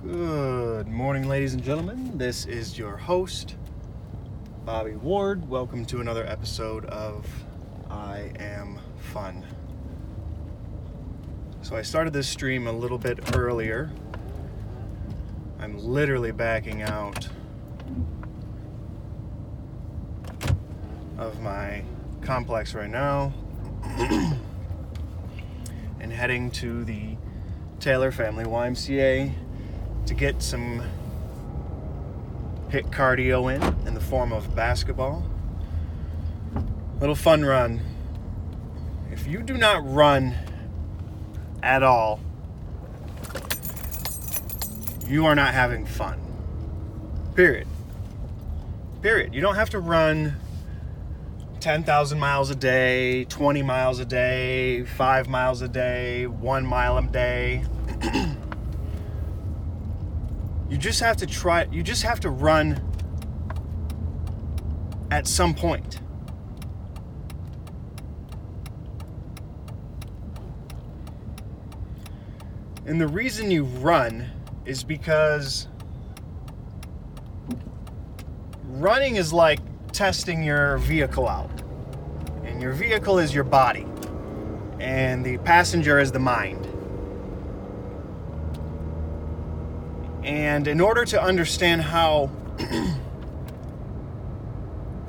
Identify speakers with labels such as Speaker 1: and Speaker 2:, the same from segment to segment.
Speaker 1: Good morning, ladies and gentlemen. This is your host, Bobby Ward. Welcome to another episode of iAMFUN. So I started this stream a little bit earlier. I'm literally backing out of my complex right now and heading to the Taylor Family YMCA to get some HIIT cardio in the form of basketball. Little fun run. If you do not run at all, you are not having fun. Period. You don't have to run 10,000 miles a day, 20 miles a day, 5 miles a day, 1 mile a day. You just have to run at some point. And the reason you run is because running is like testing your vehicle out. And your vehicle is your body. And the passenger is the mind. And in order to understand how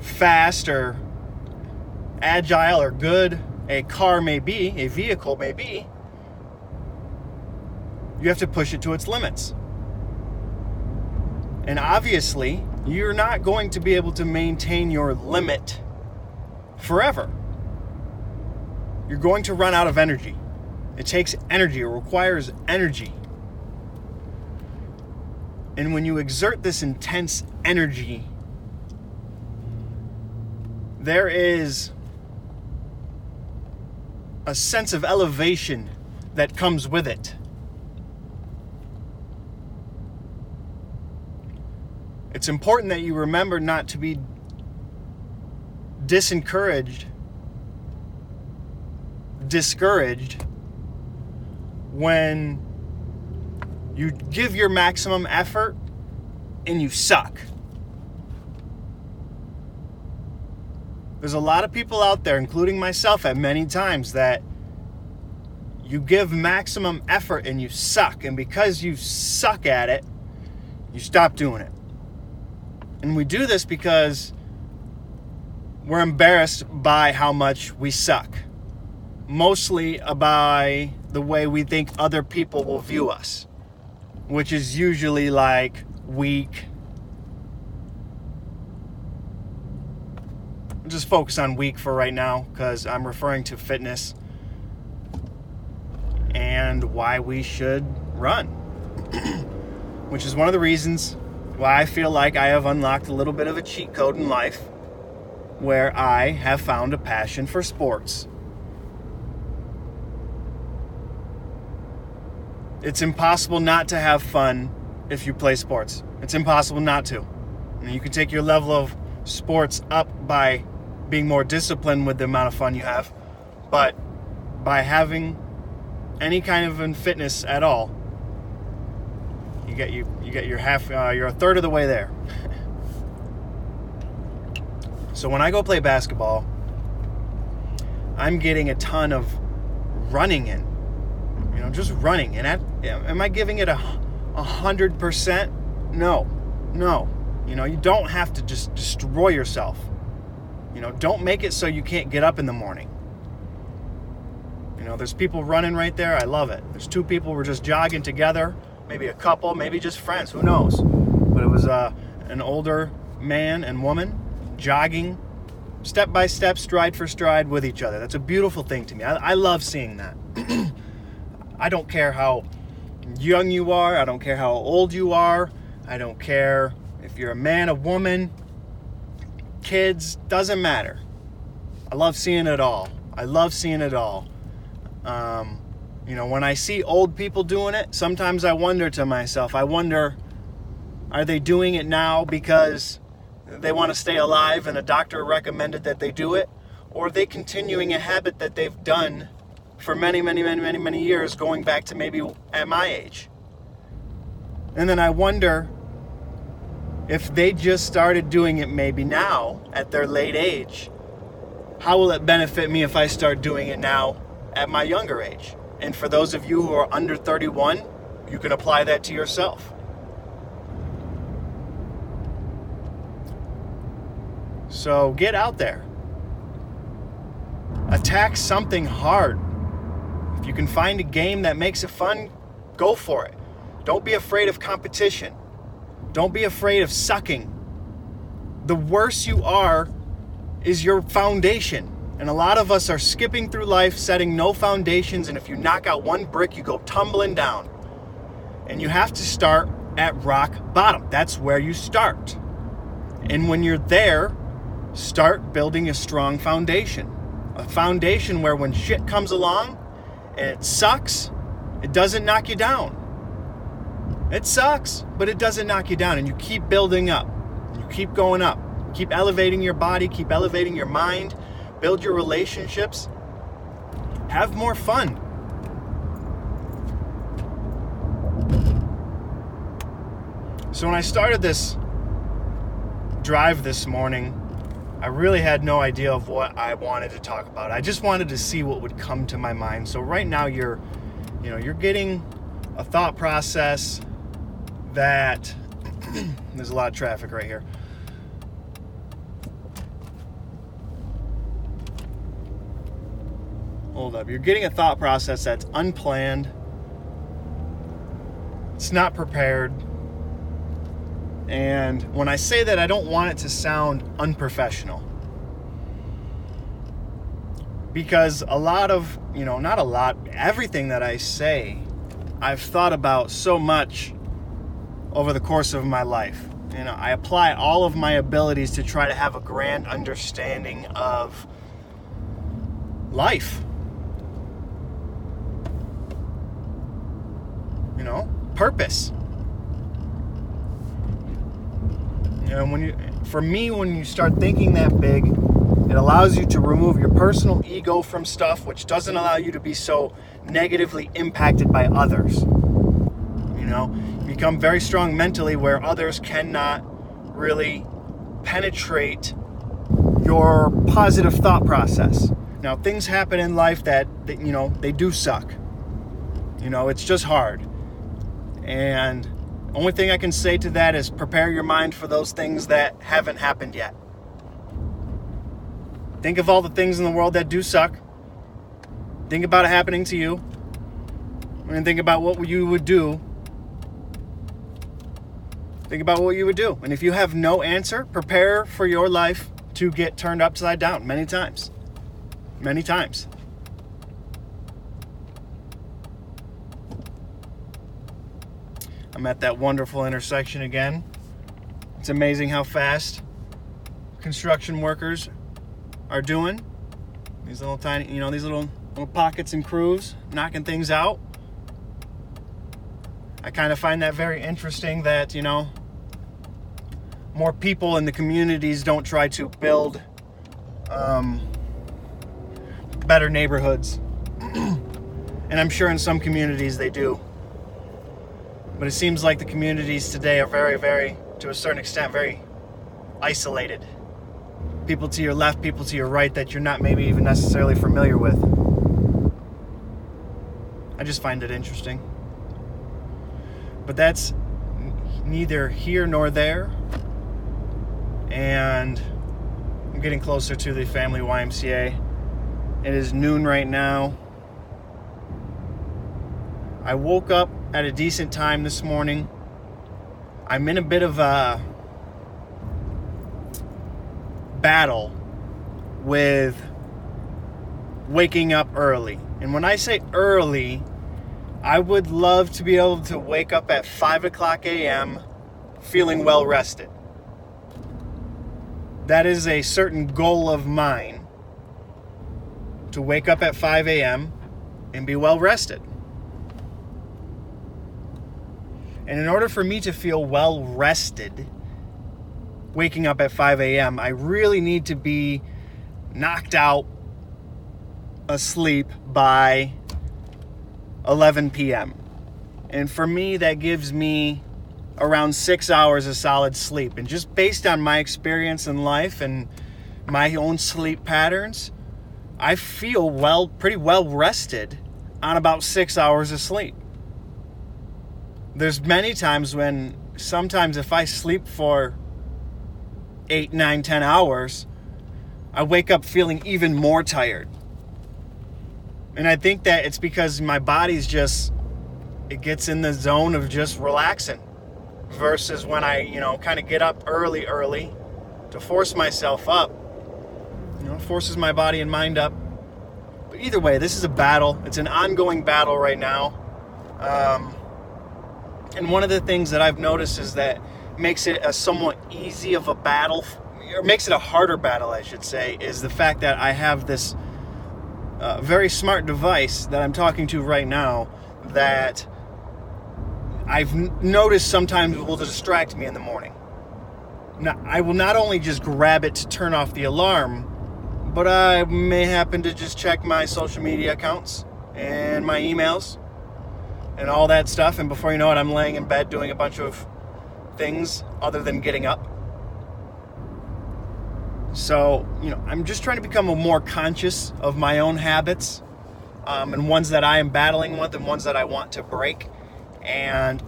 Speaker 1: fast or agile or good a car may be, a vehicle may be, you have to push it to its limits. And obviously, you're not going to be able to maintain your limit forever. You're going to run out of energy. It takes energy. It requires energy. And when you exert this intense energy, there is a sense of elevation that comes with it. It's important that you remember not to be discouraged when you give your maximum effort and you suck. There's a lot of people out there, including myself at many times, that you give maximum effort and you suck. And because you suck at it, you stop doing it. And we do this because we're embarrassed by how much we suck. Mostly by the way we think other people will view us, which is usually like weak. I'll just focus on weak for right now because I'm referring to fitness and why we should run, which is one of the reasons why I feel like I have unlocked a little bit of a cheat code in life where I have found a passion for sports. It's impossible not to have fun if you play sports. It's impossible not to. And you can take your level of sports up by being more disciplined with the amount of fun you have. But by having any kind of fitness at all, you get your half, you're a third of the way there. So when I go play basketball, I'm getting a ton of running in. Just running. And am I giving it 100%? No. You don't have to just destroy yourself. Don't make it so you can't get up in the morning. There's people running right there. I love it. There's two people who were just jogging together. Maybe a couple, maybe just friends. Who knows? But it was an older man and woman jogging step by step, stride for stride with each other. That's a beautiful thing to me. I love seeing that. I don't care how young you are. I don't care how old you are. I don't care if you're a man, a woman, kids, doesn't matter. I love seeing it all. When I see old people doing it, sometimes I wonder to myself, are they doing it now because they want to stay alive and a doctor recommended that they do it? Or are they continuing a habit that they've done for many years, going back to maybe at my age? And then I wonder if they just started doing it maybe now at their late age, how will it benefit me if I start doing it now at my younger age? And for those of you who are under 31, you can apply that to yourself. So get out there. Attack something hard. If you can find a game that makes it fun, go for it. Don't be afraid of competition. Don't be afraid of sucking. The worse you are is your foundation. And a lot of us are skipping through life setting no foundations, and if you knock out one brick, you go tumbling down. And you have to start at rock bottom. That's where you start. And when you're there, start building a strong foundation. A foundation where when shit comes along and it sucks, it doesn't knock you down. It sucks, but it doesn't knock you down, and you keep building up. You keep going up. Keep elevating your body, keep elevating your mind, build your relationships. Have more fun. So when I started this drive this morning, I really had no idea of what I wanted to talk about. I just wanted to see what would come to my mind. So right now you're getting a thought process that there's a lot of traffic right here. Hold up. You're getting a thought process that's unplanned. It's not prepared. And when I say that, I don't want it to sound unprofessional. Because a lot of, not a lot, everything that I say, I've thought about so much over the course of my life. I apply all of my abilities to try to have a grand understanding of life. Purpose. When you start thinking that big, it allows you to remove your personal ego from stuff, which doesn't allow you to be so negatively impacted by others. You become very strong mentally where others cannot really penetrate your positive thought process. Now, things happen in life that they do suck. It's just hard. And only thing I can say to that is prepare your mind for those things that haven't happened yet. Think of all the things in the world that do suck. Think about it happening to you. And think about what you would do. Think about what you would do. And if you have no answer, prepare for your life to get turned upside down many times. Many times. I'm at that wonderful intersection again. It's amazing how fast construction workers are doing. These little tiny, these little pockets and crews knocking things out. I kind of find that very interesting that, more people in the communities don't try to build better neighborhoods. And I'm sure in some communities they do. But it seems like the communities today are very, very, to a certain extent, very isolated. People to your left, people to your right that you're not maybe even necessarily familiar with. I just find it interesting. But that's neither here nor there. And I'm getting closer to the family YMCA. It is noon right now. I woke up at a decent time this morning. I'm in a bit of a battle with waking up early. And when I say early, I would love to be able to wake up at 5 o'clock a.m. feeling well rested. That is a certain goal of mine, to wake up at 5 a.m. and be well rested. And in order for me to feel well rested, waking up at 5 a.m., I really need to be knocked out asleep by 11 p.m. And for me, that gives me around 6 hours of solid sleep. And just based on my experience in life and my own sleep patterns, I feel pretty well rested on about 6 hours of sleep. There's many times when sometimes if I sleep for 8, 9, 10 hours, I wake up feeling even more tired. And I think that it's because my body's it gets in the zone of just relaxing versus when I, kind of get up early to force myself up. It forces my body and mind up. But either way, this is a battle. It's an ongoing battle right now. And one of the things that I've noticed is that makes it a somewhat easy of a battle, or makes it a harder battle, I should say, is the fact that I have this very smart device that I'm talking to right now that I've noticed sometimes will distract me in the morning. Now, I will not only just grab it to turn off the alarm, but I may happen to just check my social media accounts and my emails and all that stuff, and before you know it, I'm laying in bed doing a bunch of things other than getting up. So, I'm just trying to become more conscious of my own habits, and ones that I am battling with and ones that I want to break. And,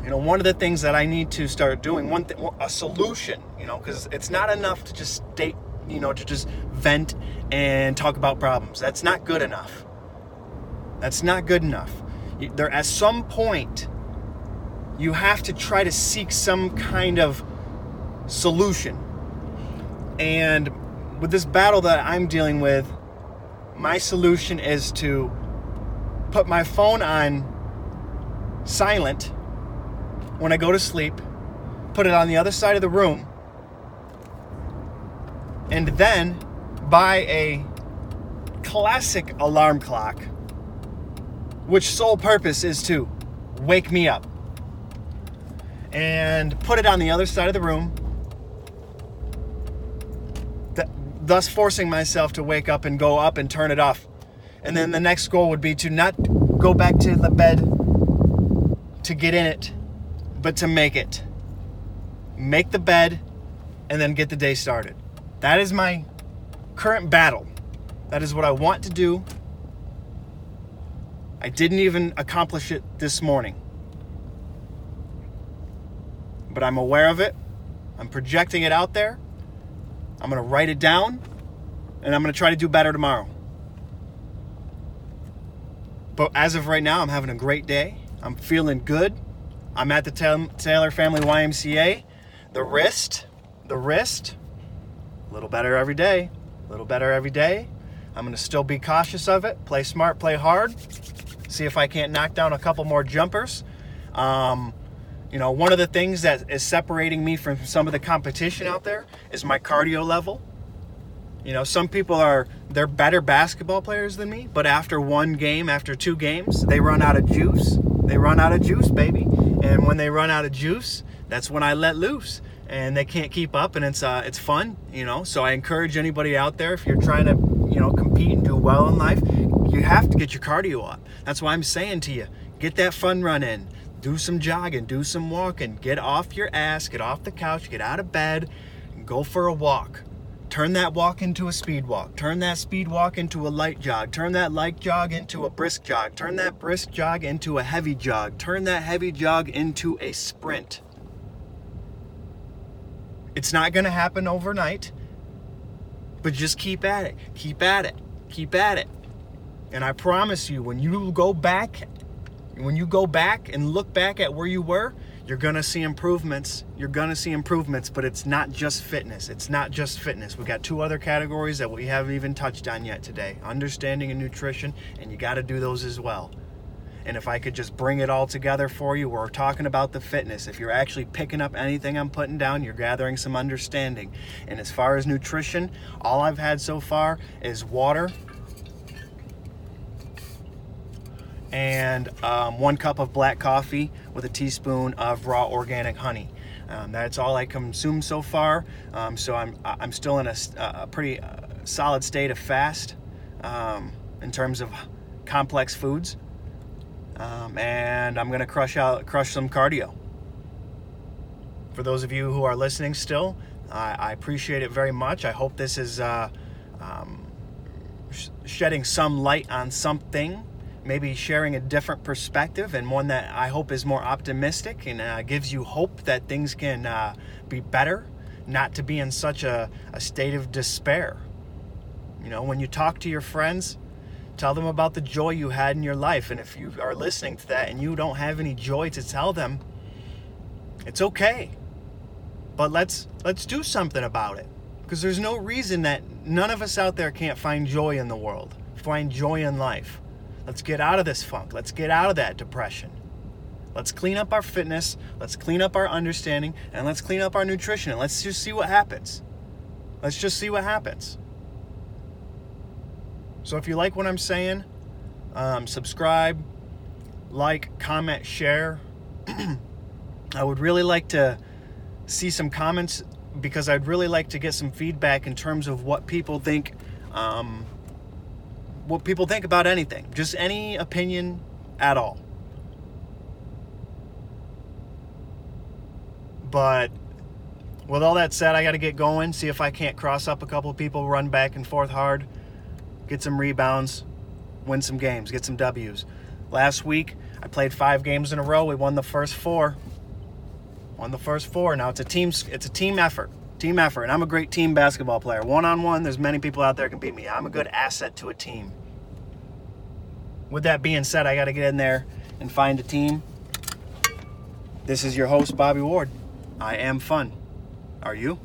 Speaker 1: one of the things that I need to start doing, a solution, because it's not enough to just to just vent and talk about problems. That's not good enough. That's not good enough. There, at some point, you have to try to seek some kind of solution. And with this battle that I'm dealing with, my solution is to put my phone on silent when I go to sleep, put it on the other side of the room, and then buy a classic alarm clock, which sole purpose is to wake me up, and put it on the other side of the room, thus forcing myself to wake up and go up and turn it off. And then the next goal would be to not go back to the bed to get in it, but to make the bed and then get the day started. That is my current battle. That is what I want to do. I didn't even accomplish it this morning, but I'm aware of it. I'm projecting it out there. I'm going to write it down, and I'm going to try to do better tomorrow. But as of right now, I'm having a great day. I'm feeling good. I'm at the Taylor Family YMCA. The wrist, a little better every day. I'm going to still be cautious of it. Play smart, play hard. See if I can't knock down a couple more jumpers. One of the things that is separating me from some of the competition out there is my cardio level. Some people they're better basketball players than me, but after one game, after 2 games, they run out of juice. They run out of juice, baby. And when they run out of juice, that's when I let loose. And they can't keep up, and it's fun, So I encourage anybody out there, if you're trying to, compete and do well in life, you have to get your cardio up. That's why I'm saying to you, get that fun run in. Do some jogging, do some walking, get off your ass, get off the couch, get out of bed, and go for a walk. Turn that walk into a speed walk. Turn that speed walk into a light jog. Turn that light jog into a brisk jog. Turn that brisk jog into a heavy jog. Turn that heavy jog into a sprint. It's not going to happen overnight, but just keep at it. Keep at it. And I promise you, when you go back and look back at where you were, you're going to see improvements. But it's not just fitness. We got 2 other categories that we haven't even touched on yet today. Understanding and nutrition, and you got to do those as well. And if I could just bring it all together for you, we're talking about the fitness. If you're actually picking up anything I'm putting down, you're gathering some understanding. And as far as nutrition, all I've had so far is water and 1 cup of black coffee with a teaspoon of raw organic honey. That's all I consume so far. So I'm still in a pretty solid state of fast in terms of complex foods. And I'm going to crush some cardio. For those of you who are listening still, I appreciate it very much. I hope this is shedding some light on something, maybe sharing a different perspective, and one that I hope is more optimistic and gives you hope that things can be better, not to be in such a state of despair. You know, when you talk to your friends, tell them about the joy you had in your life. And if you are listening to that and you don't have any joy to tell them, it's okay. But let's do something about it. Because there's no reason that none of us out there can't find joy in the world, find joy in life. Let's get out of this funk. Let's get out of that depression. Let's clean up our fitness. Let's clean up our understanding. And let's clean up our nutrition. And let's just see what happens. Let's just see what happens. So if you like what I'm saying, subscribe, like, comment, share. I would really like to see some comments, because I'd really like to get some feedback in terms of what people think about anything, just any opinion at all. But with all that said, I got to get going, see if I can't cross up a couple of people, run back and forth hard, get some rebounds, win some games, get some W's. Last week, I played 5 games in a row. We won the first 4. Now it's a team effort. And I'm a great team basketball player. One-on-one, there's many people out there can beat me. I'm a good asset to a team. With that being said, I got to get in there and find a team. This is your host, Bobby Ward. I am fun. Are you?